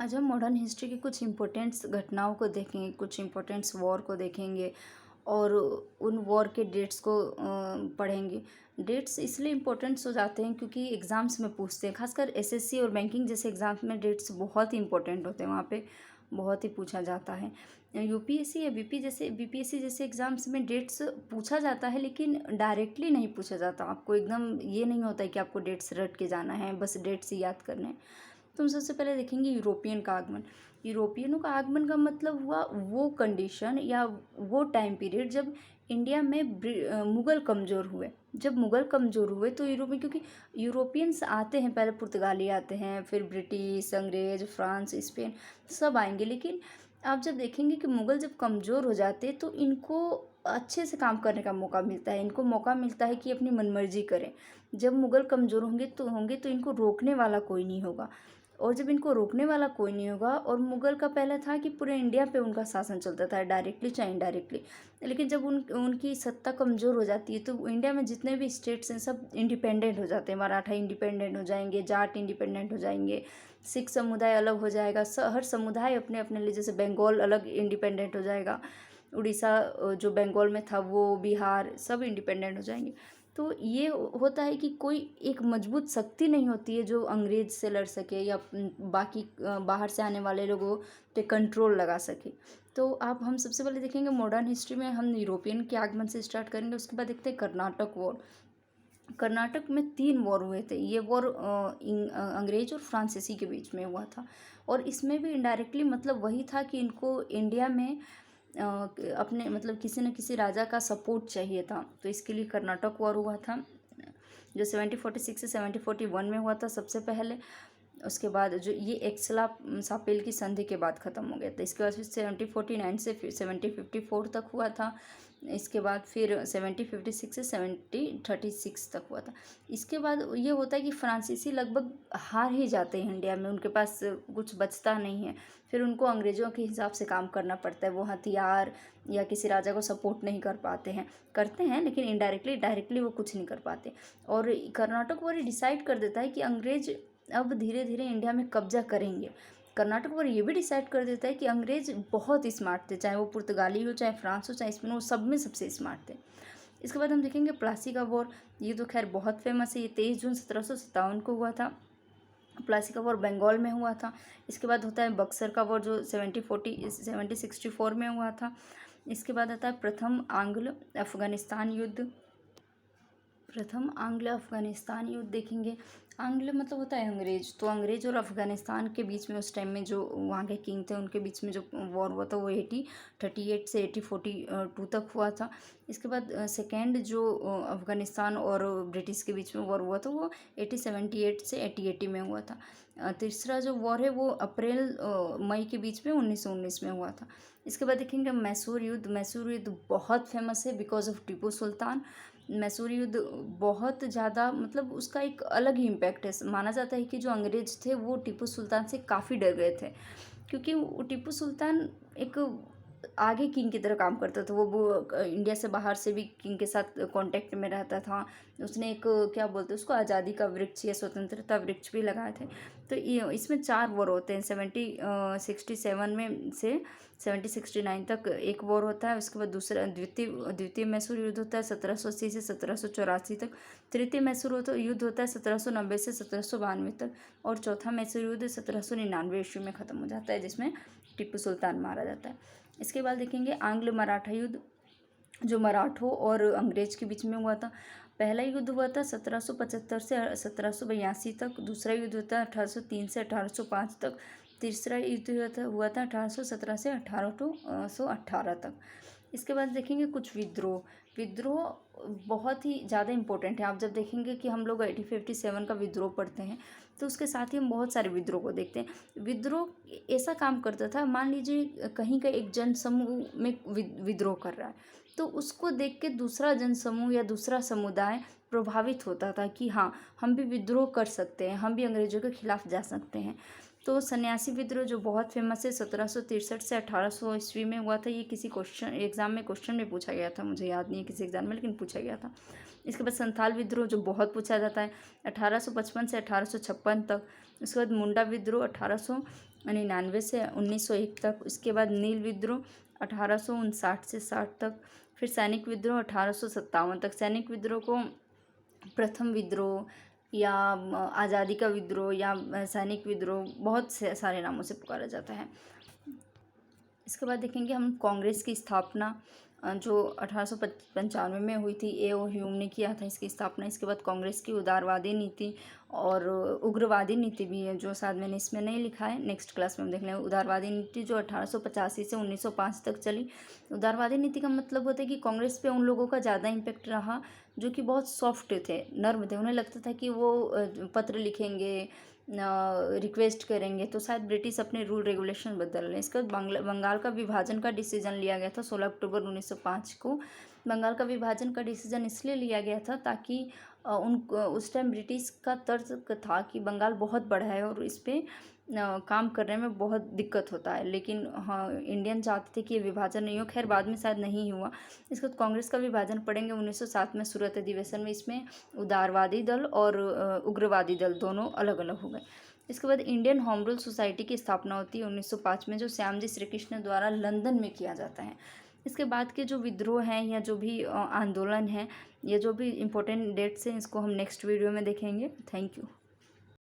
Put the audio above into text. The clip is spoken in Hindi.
आज हम मॉडर्न हिस्ट्री की कुछ इम्पोर्टेंट्स घटनाओं को देखेंगे, कुछ इम्पोर्टेंट्स वॉर को देखेंगे और उन वॉर के डेट्स को पढ़ेंगे। डेट्स इसलिए इम्पोर्टेंट्स हो जाते हैं क्योंकि एग्ज़ाम्स में पूछते हैं, खासकर एसएससी और बैंकिंग जैसे एग्ज़ाम्स में डेट्स बहुत ही इंपॉर्टेंट होते हैं, वहाँ पे बहुत ही पूछा जाता है। यूपीएससी या बीपीएससी जैसे एग्ज़ाम्स में डेट्स पूछा जाता है, लेकिन डायरेक्टली नहीं पूछा जाता। आपको एकदम ये नहीं होता है कि आपको डेट्स रट के जाना है, बस डेट्स याद करने हैं। तो हम सबसे पहले देखेंगे यूरोपियन का आगमन। यूरोपियनों का आगमन का मतलब हुआ वो कंडीशन या वो टाइम पीरियड जब इंडिया में मुग़ल कमज़ोर हुए। जब मुग़ल कमज़ोर हुए तो यूरोप में, क्योंकि यूरोपियंस आते हैं, पहले पुर्तगाली आते हैं, फिर ब्रिटिश, अंग्रेज़, फ्रांस, स्पेन सब आएंगे, लेकिन आप जब देखेंगे कि मुग़ल जब कमज़ोर हो जाते तो इनको अच्छे से काम करने का मौका मिलता है, इनको मौका मिलता है कि अपनी मनमर्जी करें। जब मुग़ल कमज़ोर होंगे तो इनको रोकने वाला कोई नहीं होगा, और जब इनको रोकने वाला कोई नहीं होगा, और मुग़ल का पहले था कि पूरे इंडिया पे उनका शासन चलता था, डायरेक्टली चाहे इनडायरेक्टली, लेकिन जब उनकी सत्ता कमज़ोर हो जाती है तो इंडिया में जितने भी स्टेट्स हैं सब इंडिपेंडेंट हो जाते हैं। मराठा इंडिपेंडेंट हो जाएंगे, जाट इंडिपेंडेंट हो जाएंगे, सिख समुदाय अलग हो जाएगा, हर समुदाय अपने अपने लिए, जैसे बंगाल अलग इंडिपेंडेंट हो जाएगा, उड़ीसा जो बंगाल में था वो, बिहार, सब इंडिपेंडेंट हो जाएंगे। तो ये होता है कि कोई एक मजबूत शक्ति नहीं होती है जो अंग्रेज से लड़ सके या बाकी बाहर से आने वाले लोगों पे कंट्रोल लगा सके। तो आप हम सबसे पहले देखेंगे मॉडर्न हिस्ट्री में हम यूरोपियन के आगमन से स्टार्ट करेंगे। उसके बाद देखते हैं कर्नाटक वॉर। कर्नाटक में 3 वॉर हुए थे। ये वॉर अंग्रेज और फ्रांसीसी के बीच में हुआ था, और इसमें भी इनडायरेक्टली मतलब वही था कि इनको इंडिया में अपने मतलब किसी न किसी राजा का सपोर्ट चाहिए था, तो इसके लिए कर्नाटक वॉर हुआ था, जो 1746 से 1741 में हुआ था सबसे पहले। उसके बाद जो ये एक्सला सापेल की संधि के बाद ख़त्म हो गया था। इसके बाद फिर 1749 से फिर 1754 तक हुआ था। इसके बाद फिर 1756 से 1736 तक हुआ था। इसके बाद ये होता है कि फ्रांसीसी लगभग हार ही जाते हैं इंडिया में, उनके पास कुछ बचता नहीं है। फिर उनको अंग्रेज़ों के हिसाब से काम करना पड़ता है, वो हथियार या किसी राजा को सपोर्ट नहीं कर पाते हैं, करते हैं लेकिन इनडायरेक्टली, डायरेक्टली वो कुछ नहीं कर पाते। और कर्नाटक वॉर डिसाइड कर देता है कि अंग्रेज अब धीरे धीरे इंडिया में कब्जा करेंगे। कर्नाटक वॉर ये भी डिसाइड कर देता है कि अंग्रेज बहुत स्मार्ट थे, चाहे वो पुर्तगाली हो, चाहे फ्रांस हो, चाहे स्पेन हो, सब में सबसे स्मार्ट थे। इसके बाद हम देखेंगे प्लासी का वॉर। ये तो खैर बहुत फेमस है, ये 23 जून 1757 को हुआ था। प्लासी का वॉर बंगाल में हुआ था। इसके बाद होता है बक्सर का वॉर जो 1764 में हुआ था। इसके बाद आता है प्रथम आंग्ल अफगानिस्तान युद्ध देखेंगे। आंग्ल मतलब होता है अंग्रेज, तो अंग्रेज और अफगानिस्तान के बीच में उस टाइम में जो वहाँ के किंग थे उनके बीच में जो वॉर हुआ था वो 1838 से 1842 तक हुआ था। इसके बाद सेकेंड जो अफगानिस्तान और ब्रिटिश के बीच में वॉर हुआ था वो 1878 से 1880 में हुआ था। तीसरा जो वॉर है वो अप्रैल मई के बीच में 1919 में हुआ था। इसके बाद देखेंगे मैसूर युद्ध। मैसूर युद्ध बहुत फेमस है बिकॉज ऑफ टीपू सुल्तान। मैसूर युद्ध बहुत ज़्यादा मतलब उसका एक अलग ही इम्पैक्ट है। माना जाता है कि जो अंग्रेज थे वो टीपू सुल्तान से काफ़ी डर गए थे, क्योंकि वो टीपू सुल्तान एक आगे किंग की तरह काम करता था। वो इंडिया से बाहर से भी किंग के साथ कांटेक्ट में रहता था। उसने एक क्या बोलते हैं उसको, आज़ादी का वृक्ष या स्वतंत्रता वृक्ष भी लगाए थे। तो इसमें 4 वॉर होते हैं। 1767 में से 1769 तक एक वॉर होता है। उसके बाद दूसरा द्वितीय मैसूर युद्ध होता है 1780 से 1784 तक। तृतीय मैसूर युद्ध होता है 1790 से 1792 तक। और चौथा मैसूर युद्ध 1799 ईस्वी में ख़त्म हो जाता है, जिसमें टीपू सुल्तान मारा जाता है। इसके बाद देखेंगे आंग्ल मराठा युद्ध, जो मराठों और अंग्रेज के बीच में हुआ था। पहला युद्ध हुआ था 1775 से 1782 तक। दूसरा युद्ध हुआ था 1803 से 1805 तक। तीसरा युद्ध हुआ था 1817 से 1818 तक। इसके बाद देखेंगे कुछ विद्रोह बहुत ही ज़्यादा इम्पोर्टेंट है। आप जब देखेंगे कि हम लोग 1857 का विद्रोह पढ़ते हैं तो उसके साथ ही हम बहुत सारे विद्रोह को देखते हैं। विद्रोह ऐसा काम करता था, मान लीजिए कहीं का एक जन समूह में विद्रोह कर रहा है, तो उसको देख के दूसरा जन समूह या दूसरा समुदाय प्रभावित होता था कि हाँ, हम भी विद्रोह कर सकते हैं, हम भी अंग्रेजों के खिलाफ जा सकते हैं। तो सन्यासी विद्रोह जो बहुत फेमस है 1763 से 1800 ईस्वी में हुआ था। ये किसी क्वेश्चन एग्जाम में क्वेश्चन में पूछा गया था, मुझे याद नहीं है किसी एग्जाम में, लेकिन पूछा गया था। इसके बाद संथाल विद्रोह जो बहुत पूछा जाता है 1855 से 1856 तक। उसके बाद मुंडा विद्रोह 1899 से 1901 तक। उसके बाद नील विद्रोह 1859 से 60 तक। फिर सैनिक विद्रोह 1857 तक। सैनिक विद्रोह को प्रथम विद्रोह या आज़ादी का विद्रोह या सैनिक विद्रोह बहुत से सारे नामों से पुकारा जाता है। इसके बाद देखेंगे हम कांग्रेस की स्थापना जो 1895 में हुई थी। ए.ओ. ह्यूम ने किया था इसकी स्थापना। इसके बाद कांग्रेस की उदारवादी नीति और उग्रवादी नीति भी है, जो शायद मैंने इसमें नहीं लिखा है, नेक्स्ट क्लास में हम देख लेंगे। उदारवादी नीति जो 1885 से 1905 तक चली। उदारवादी नीति का मतलब होता है कि कांग्रेस पे उन लोगों का ज़्यादा इम्पेक्ट रहा जो कि बहुत सॉफ्ट थे, नर्म थे। उन्हें लगता था कि वो पत्र लिखेंगे, रिक्वेस्ट करेंगे तो शायद ब्रिटिश अपने रूल रेगुलेशन बदल रहे हैं। इसके बाद बंगाल का विभाजन का डिसीजन लिया गया था 16 अक्टूबर 1905 को। बंगाल का विभाजन का डिसीजन इसलिए लिया गया था ताकि उस टाइम ब्रिटिश का तर्क था कि बंगाल बहुत बड़ा है और इस पर काम करने में बहुत दिक्कत होता है, लेकिन हाँ इंडियन चाहते थे कि ये विभाजन नहीं हो। खैर बाद में शायद नहीं हुआ। इसके बाद कांग्रेस का विभाजन पढ़ेंगे 1907 में सूरत अधिवेशन में। इसमें उदारवादी दल और उग्रवादी दल दोनों अलग अलग हो गए। इसके बाद इंडियन होम रूल सोसाइटी की स्थापना होती है 1905 में, जो श्यामजी श्री कृष्ण द्वारा लंदन में किया जाता है। इसके बाद के जो विद्रोह हैं या जो भी आंदोलन हैं, ये जो भी इम्पोर्टेंट डेट्स हैं, इसको हम नेक्स्ट वीडियो में देखेंगे। Thank you.